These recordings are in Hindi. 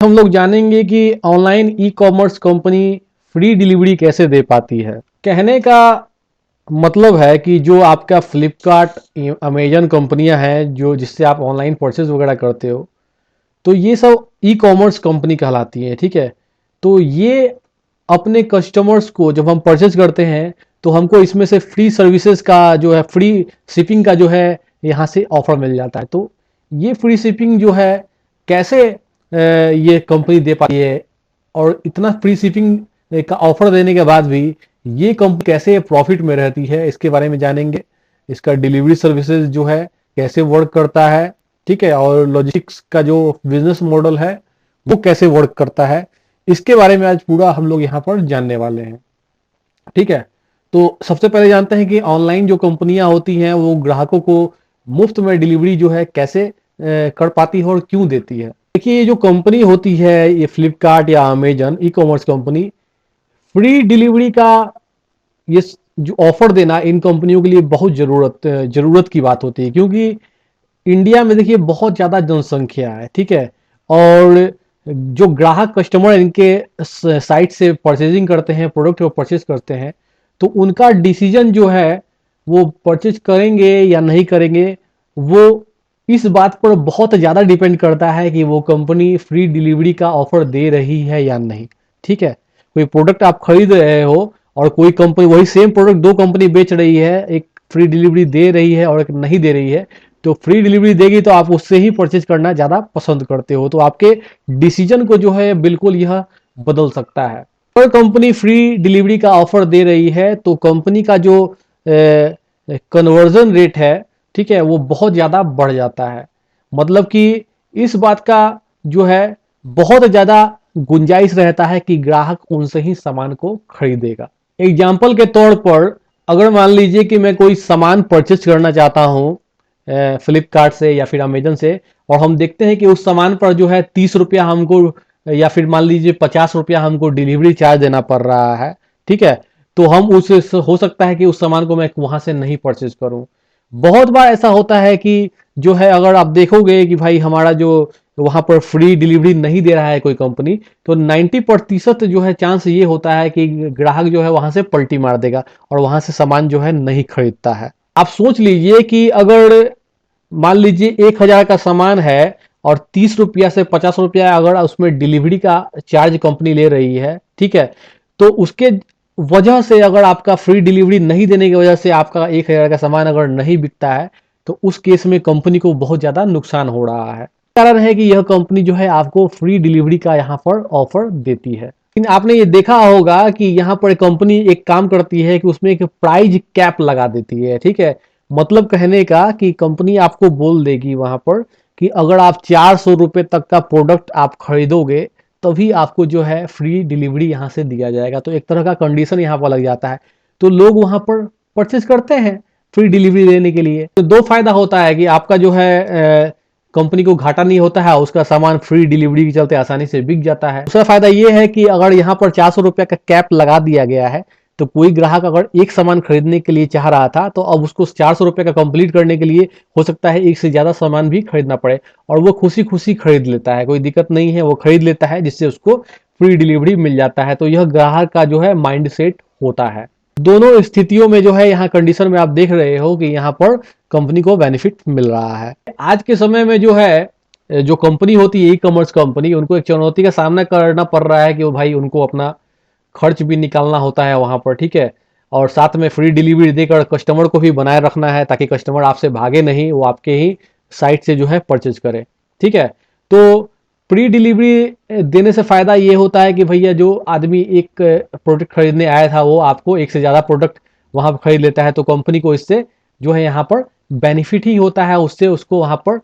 हम लोग जानेंगे कि online e commerce company free delivery कैसे दे पाती है। कहने का मतलब है कि जो आपका फ्लिपकार्ट अमेजन कंपनियां हैं जो जिससे आप ऑनलाइन परचेज वगैरह करते हो, तो ये सब ई कॉमर्स कंपनी कहलाती हैं। ठीक है, तो ये अपने कस्टमर्स को जब हम परचेज करते हैं तो हमको इसमें से फ्री सर्विसेज का जो है, फ्री शिपिंग का जो है यहाँ से ऑफर मिल जाता है। तो ये फ्री शिपिंग जो है कैसे ये कंपनी दे पाती है, और इतना फ्री शिपिंग का ऑफर देने के बाद भी ये कंपनी कैसे प्रॉफिट में रहती है, इसके बारे में जानेंगे। इसका डिलीवरी सर्विसेज जो है कैसे वर्क करता है, ठीक है, और लॉजिस्टिक्स का जो बिजनेस मॉडल है वो कैसे वर्क करता है, इसके बारे में आज पूरा हम लोग यहाँ पर जानने वाले हैं। ठीक है, तो सबसे पहले जानते हैं कि ऑनलाइन जो कंपनियां होती हैं वो ग्राहकों को मुफ्त में डिलीवरी जो है कैसे कर पाती है और क्यों देती है। देखिए, ये जो कंपनी होती है, ये फ्लिपकार्ट या Amazon e commerce company, free delivery का ये जो ऑफर देना इन कंपनियों के लिए बहुत जरूरत की बात होती है, क्योंकि इंडिया में देखिए बहुत ज़्यादा जनसंख्या है। ठीक है, और जो ग्राहक कस्टमर इनके साइट से परचेजिंग करते हैं, प्रोडक्ट को परचेज करते हैं, तो उनका डिसीजन जो है वो परचेज करेंगे या नहीं करेंगे, वो इस बात पर बहुत ज़्यादा डिपेंड करता है कि वो कंपनी फ्री डिलीवरी का ऑफर दे रही है या नहीं। ठीक है, कोई प्रोडक्ट आप खरीद रहे हो और कोई कंपनी वही सेम प्रोडक्ट दो कंपनी बेच रही है, एक फ्री डिलीवरी दे रही है और एक नहीं दे रही है, तो फ्री डिलीवरी देगी तो आप उससे ही परचेज करना ज़्यादा पसंद करते हो। तो आपके डिसीजन को जो है बिल्कुल यह बदल सकता है। अगर कंपनी फ्री डिलीवरी का ऑफर दे रही है तो कंपनी का जो कन्वर्जन रेट है, ठीक है, वो बहुत ज़्यादा बढ़ जाता है। मतलब कि इस बात का जो है बहुत ज़्यादा गुंजाइश रहता है कि ग्राहक उनसे ही सामान को खरीदेगा। एग्जाम्पल के तौर पर, अगर मान लीजिए कि मैं कोई सामान परचेज करना चाहता हूँ फ्लिपकार्ट से या फिर अमेजन से, और हम देखते हैं कि उस सामान पर जो है 30 रुपया हमको, या फिर मान लीजिए 50 रुपया हमको डिलीवरी चार्ज देना पड़ रहा है। ठीक है, तो हम उस हो सकता है कि उस सामान को मैं वहां से नहीं परचेज करूं। बहुत बार ऐसा होता है कि जो है, अगर आप देखोगे कि भाई हमारा जो वहां पर फ्री डिलीवरी नहीं दे रहा है कोई कंपनी, तो 90% जो है चांस ये होता है कि ग्राहक जो है वहां से पलटी मार देगा और वहां से सामान जो है नहीं खरीदता है। आप सोच लीजिए कि अगर मान लीजिए 1,000 का सामान है और 30 रुपया से 50 रुपया अगर उसमें डिलीवरी का चार्ज कंपनी ले रही है, ठीक है, तो उसके वजह से अगर आपका फ्री डिलीवरी नहीं देने की वजह से आपका 1,000 का सामान अगर नहीं बिकता है, तो उस केस में कंपनी को बहुत ज्यादा नुकसान हो रहा है। कारण है कि यह कंपनी जो है आपको फ्री डिलीवरी का यहाँ पर ऑफर देती है। लेकिन आपने ये देखा होगा कि यहाँ पर कंपनी एक काम करती है कि उसमें एक प्राइस कैप लगा देती है। ठीक है, मतलब कहने का कि कंपनी आपको बोल देगी वहां पर कि अगर आप 400 रुपये तक का प्रोडक्ट आप खरीदोगे तभी आपको जो है फ्री डिलीवरी यहाँ से दिया जाएगा। तो एक तरह का कंडीशन यहाँ पर लग जाता है, तो लोग वहां पर परचेज करते हैं फ्री डिलीवरी देने के लिए। तो दो फायदा होता है कि आपका जो है कंपनी को घाटा नहीं होता है, उसका सामान फ्री डिलीवरी के चलते आसानी से बिक जाता है। दूसरा फायदा ये है कि अगर यहाँ पर 400 रुपये का कैप लगा दिया गया है, तो कोई ग्राहक अगर एक सामान खरीदने के लिए चाह रहा था तो अब उसको 400 रुपये का कंप्लीट करने के लिए हो सकता है एक से ज्यादा सामान भी खरीदना पड़े, और वो खुशी खुशी खरीद लेता है, कोई दिक्कत नहीं है, वो खरीद लेता है, जिससे उसको फ्री डिलीवरी मिल जाता है। तो यह ग्राहक का जो है माइंड सेट होता है। दोनों स्थितियों में जो है यहाँ कंडीशन में आप देख रहे हो कि यहाँ पर कंपनी को बेनिफिट मिल रहा है। आज के समय में जो है, जो कंपनी होती है ई कॉमर्स कंपनी, उनको एक चुनौती का सामना करना पड़ रहा है कि वो भाई उनको अपना खर्च भी निकालना होता है वहां पर। ठीक है, और साथ में फ्री डिलीवरी देकर कस्टमर को भी बनाए रखना है ताकि कस्टमर आपसे भागे नहीं, वो आपके ही साइट से जो है परचेज करे। ठीक है, तो फ्री डिलीवरी देने से फायदा ये होता है कि भैया जो आदमी एक प्रोडक्ट खरीदने आया था वो आपको एक से ज्यादा प्रोडक्ट वहां पर खरीद लेता है, तो कंपनी को इससे जो है यहाँ पर बेनिफिट ही होता है, उससे उसको वहां पर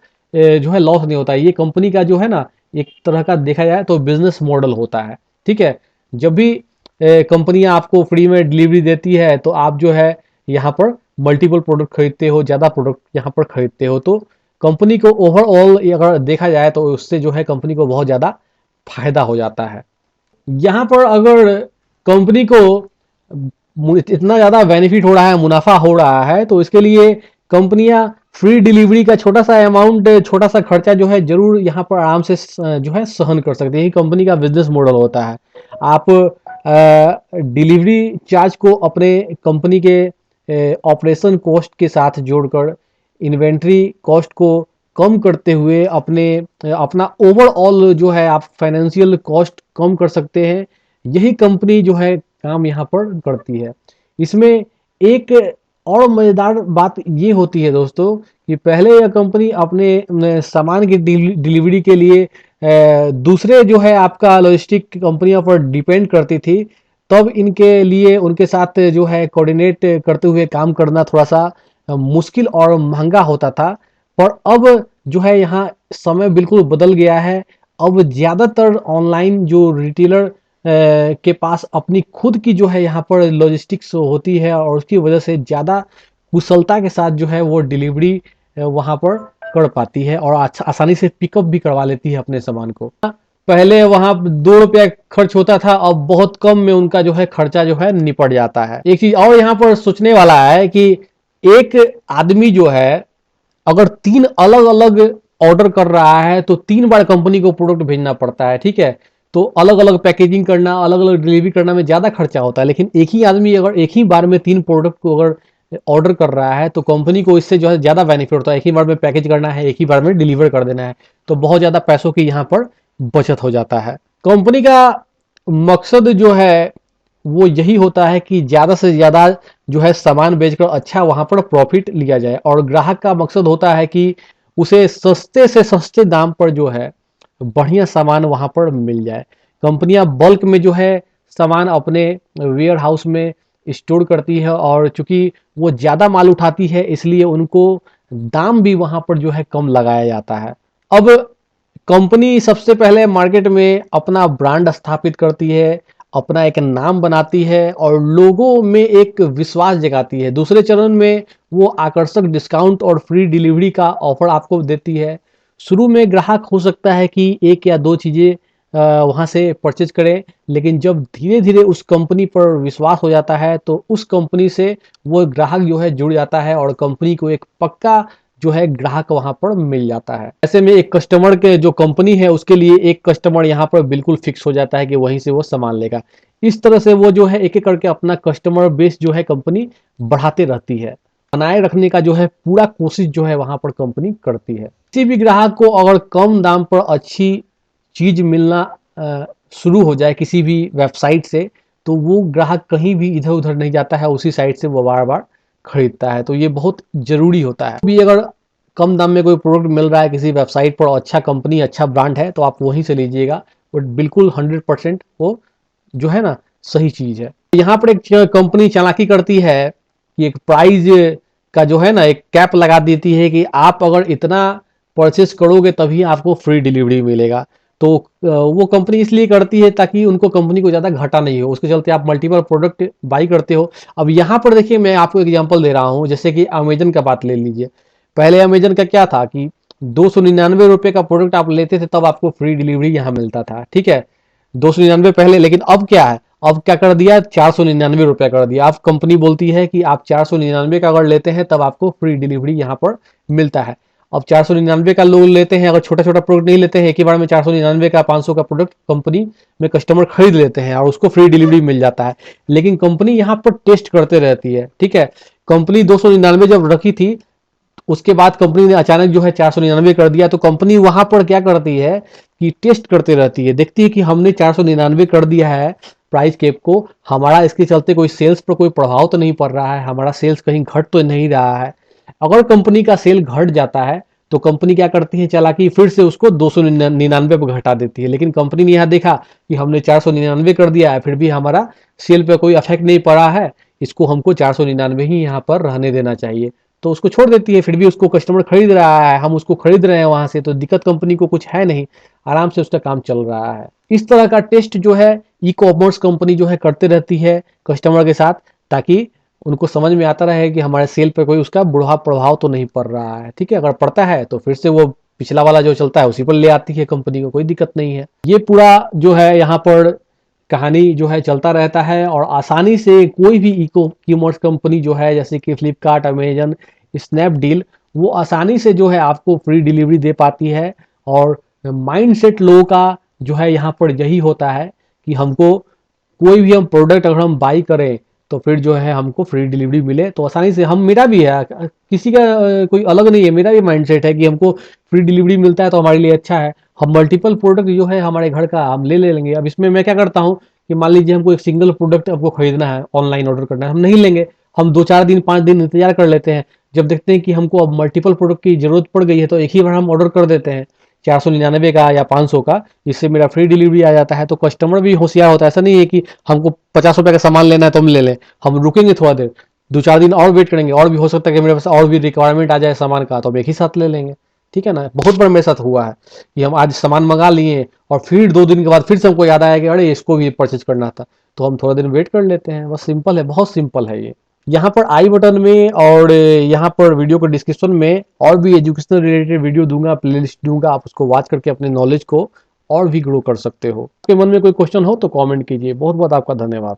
जो है लॉस नहीं होता है। ये कंपनी का जो है ना, एक तरह का देखा जाए तो बिजनेस मॉडल होता है। ठीक है, जब भी कंपनियां आपको फ्री में डिलीवरी देती है तो आप जो है यहाँ पर मल्टीपल प्रोडक्ट खरीदते हो, ज़्यादा प्रोडक्ट यहाँ पर खरीदते हो, तो कंपनी को ओवरऑल अगर देखा जाए तो उससे जो है कंपनी को बहुत ज़्यादा फायदा हो जाता है। यहाँ पर अगर कंपनी को इतना ज़्यादा बेनिफिट हो रहा है, मुनाफा हो रहा है, तो इसके लिए कंपनियां फ्री डिलीवरी का छोटा सा अमाउंट, छोटा सा खर्चा जो है जरूर यहाँ पर आराम से जो है सहन कर सकते हैं। यही कंपनी का बिजनेस मॉडल होता है। आप डिलीवरी चार्ज को अपने कंपनी के ऑपरेशन कॉस्ट के साथ जोड़कर इन्वेंट्री कॉस्ट को कम करते हुए अपना ओवरऑल जो है आप फाइनेंशियल कॉस्ट कम कर सकते हैं। यही कंपनी जो है काम यहाँ पर करती है। इसमें एक और मजेदार बात ये होती है दोस्तों कि पहले यह कंपनी अपने सामान की डिलीवरी के लिए दूसरे जो है आपका लॉजिस्टिक कंपनियों पर डिपेंड करती थी। तब इनके लिए उनके साथ जो है कोऑर्डिनेट करते हुए काम करना थोड़ा सा मुश्किल और महंगा होता था। पर अब जो है यहाँ समय बिल्कुल बदल गया है। अब ज़्यादातर ऑनलाइन जो रिटेलर के पास अपनी खुद की जो है यहाँ पर लॉजिस्टिक्स होती है और उसकी वजह से ज़्यादा कुशलता के साथ जो है वो डिलीवरी वहाँ पर कर पाती है और अच्छा आसानी से पिकअप भी करवा लेती है अपने सामान को। पहले वहाँ 2 रुपया खर्च होता था, अब बहुत कम में उनका जो है खर्चा जो है निपट जाता है। एक चीज और यहाँ पर सोचने वाला है कि एक आदमी जो है अगर 3 अलग अलग ऑर्डर कर रहा है तो 3 बार कंपनी को प्रोडक्ट भेजना पड़ता है, ठीक है। तो अलग अलग पैकेजिंग करना, अलग अलग डिलीवरी करना में ज्यादा खर्चा होता है। लेकिन एक ही आदमी अगर एक ही बार में 3 प्रोडक्ट को अगर ऑर्डर कर रहा है तो कंपनी को इससे जो है ज्यादा बेनिफिट होता है। एक ही बार में पैकेज करना है, एक ही बार में डिलीवर कर देना है, तो बहुत ज्यादा पैसों की यहाँ पर बचत हो जाता है। कंपनी का मकसद जो है वो यही होता है कि ज्यादा से ज्यादा जो है सामान बेचकर अच्छा वहां पर प्रॉफिट लिया जाए और ग्राहक का मकसद होता है कि उसे सस्ते से सस्ते दाम पर जो है बढ़िया सामान वहां पर मिल जाए। कंपनियां बल्क में जो है सामान अपने वेयर हाउस में स्टोर करती है और चूंकि वो ज्यादा माल उठाती है इसलिए उनको दाम भी वहां पर जो है कम लगाया जाता है। अब कंपनी सबसे पहले मार्केट में अपना ब्रांड स्थापित करती है, अपना एक नाम बनाती है और लोगों में एक विश्वास जगाती है। दूसरे चरण में वो आकर्षक डिस्काउंट और फ्री डिलीवरी का ऑफर आपको देती है। शुरू में ग्राहक हो सकता है कि 1 या 2 चीजें वहां से परचेज करें, लेकिन जब धीरे धीरे उस कंपनी पर विश्वास हो जाता है तो उस कंपनी से वो ग्राहक जो है जुड़ जाता है और कंपनी को एक पक्का जो है ग्राहक वहां पर मिल जाता है। ऐसे में एक कस्टमर के जो कंपनी है उसके लिए एक कस्टमर यहाँ पर बिल्कुल फिक्स हो जाता है कि वहीं से वो सामान लेगा। इस तरह से वो जो है एक एक करके अपना कस्टमर बेस जो है कंपनी बढ़ाते रहती है। बनाए रखने का जो है पूरा कोशिश जो है वहां पर कंपनी करती है। किसी भी ग्राहक को अगर कम दाम पर अच्छी चीज मिलना शुरू हो जाए किसी भी वेबसाइट से, तो वो ग्राहक कहीं भी इधर उधर नहीं जाता है, उसी साइट से वो बार बार खरीदता है। तो ये बहुत जरूरी होता है। भी अगर कम दाम में कोई प्रोडक्ट मिल रहा है किसी वेबसाइट पर, अच्छा कंपनी अच्छा ब्रांड है, तो आप वहीं से लीजिएगा। बट बिल्कुल 100% वो जो है ना सही चीज है। यहाँ पर एक कंपनी चालाकी करती है कि एक प्राइस का जो है ना एक कैप लगा देती है कि आप अगर इतना परचेस करोगे तभी आपको फ्री डिलीवरी मिलेगा। तो वो कंपनी इसलिए करती है ताकि उनको कंपनी को ज़्यादा घाटा नहीं हो, उसके चलते आप मल्टीपल प्रोडक्ट बाई करते हो। अब यहाँ पर देखिए मैं आपको एग्जांपल दे रहा हूँ, जैसे कि अमेजन का बात ले लीजिए। पहले अमेजन का क्या था कि 299 रुपये का प्रोडक्ट आप लेते थे तब आपको फ्री डिलीवरी यहाँ मिलता था, ठीक है। 299 पहले, लेकिन अब क्या है, अब क्या कर दिया, 499 रुपया कर दिया। अब कंपनी बोलती है कि आप 499 का अगर लेते हैं तब आपको फ्री डिलीवरी यहाँ पर मिलता है। अब 499 का लोग लेते हैं, अगर छोटा छोटा प्रोडक्ट नहीं लेते हैं, एक ही बार में 499 का 500 का प्रोडक्ट कंपनी में कस्टमर खरीद लेते हैं और उसको फ्री डिलीवरी मिल जाता है। लेकिन कंपनी यहाँ पर टेस्ट करते रहती है, ठीक है। कंपनी 299 जब रखी थी उसके बाद कंपनी ने अचानक जो है 499 कर दिया, तो कंपनी वहां पर क्या करती है कि टेस्ट करते रहती है, देखती है कि हमने 499 कर दिया है प्राइस कैप को, हमारा इसके चलते कोई सेल्स पर कोई प्रभाव तो नहीं पड़ रहा है, हमारा सेल्स कहीं घट तो नहीं रहा है। अगर कंपनी का सेल घट जाता है तो कंपनी क्या करती है चालाकी, फिर से उसको 299 पर घटा देती है। लेकिन कंपनी ने यहाँ देखा कि हमने 499 कर दिया है फिर भी हमारा सेल पे कोई इफेक्ट नहीं पड़ा है, इसको हमको 499 ही यहाँ पर रहने देना चाहिए, तो उसको छोड़ देती है। फिर भी उसको कस्टमर खरीद रहा है, हम उसको खरीद रहे हैं वहां से, तो दिक्कत कंपनी को कुछ है नहीं, आराम से उसका काम चल रहा है। इस तरह का टेस्ट जो है ई कॉमर्स कंपनी जो है करते रहती है कस्टमर के साथ, ताकि उनको समझ में आता रहे कि हमारे सेल पे कोई उसका बुरा प्रभाव तो नहीं पड़ रहा है, ठीक है। अगर पड़ता है तो फिर से वो पिछला वाला जो चलता है उसी पर ले आती है कंपनी को, कोई दिक्कत नहीं है। ये पूरा जो है यहाँ पर कहानी जो है चलता रहता है और आसानी से कोई भी ई कॉमर्स कंपनी जो है जैसे कि फ्लिपकार्ट, अमेजन, स्नैपडील, वो आसानी से जो है आपको फ्री डिलीवरी दे पाती है। और माइंडसेट लोगों का जो है यहाँ पर यही होता है कि हमको कोई भी हम प्रोडक्ट अगर हम बाई करें तो फिर जो है हमको फ्री डिलीवरी मिले तो आसानी से। हम, मेरा भी है, किसी का कोई अलग नहीं है, मेरा भी माइंडसेट है कि हमको फ्री डिलीवरी मिलता है तो हमारे लिए अच्छा है। हम मल्टीपल प्रोडक्ट जो है हमारे घर का हम ले लेंगे। अब इसमें मैं क्या करता हूँ कि मान लीजिए हमको एक सिंगल प्रोडक्ट आपको खरीदना है, ऑनलाइन ऑर्डर करना है, हम नहीं लेंगे, हम 2-4 दिन 5 दिन इंतजार कर लेते हैं। जब देखते हैं कि हमको अब मल्टीपल प्रोडक्ट की जरूरत पड़ गई है तो एक ही बार हम ऑर्डर कर देते हैं 499 का या 500 का, जिससे मेरा फ्री डिलीवरी आ जाता है। तो कस्टमर भी होशियार होता है, ऐसा नहीं है कि हमको 50 रुपए का सामान लेना है तो हम ले लें। हम रुकेंगे थोड़ा देर, 2-4 दिन और वेट करेंगे, और भी हो सकता है कि मेरे पास और भी रिक्वायरमेंट आ जाए सामान का, तो हम एक ही साथ ले लेंगे। ठीक है ना। बहुत बार मेरे साथ हुआ है कि हम आज सामान मंगा लिए और फिर 2 दिन के बाद फिर से हमको याद आया कि अरे इसको भी परचेज करना था, तो हम थोड़ा दिन वेट कर लेते हैं। बस सिंपल है, बहुत सिंपल है ये। यहाँ पर आई बटन में और यहाँ पर वीडियो के डिस्क्रिप्शन में और भी एजुकेशनल रिलेटेड वीडियो दूंगा, प्लेलिस्ट दूंगा, आप उसको वॉच करके अपने नॉलेज को और भी ग्रो कर सकते हो। आपके मन में कोई क्वेश्चन हो तो कमेंट कीजिए। बहुत बहुत आपका धन्यवाद।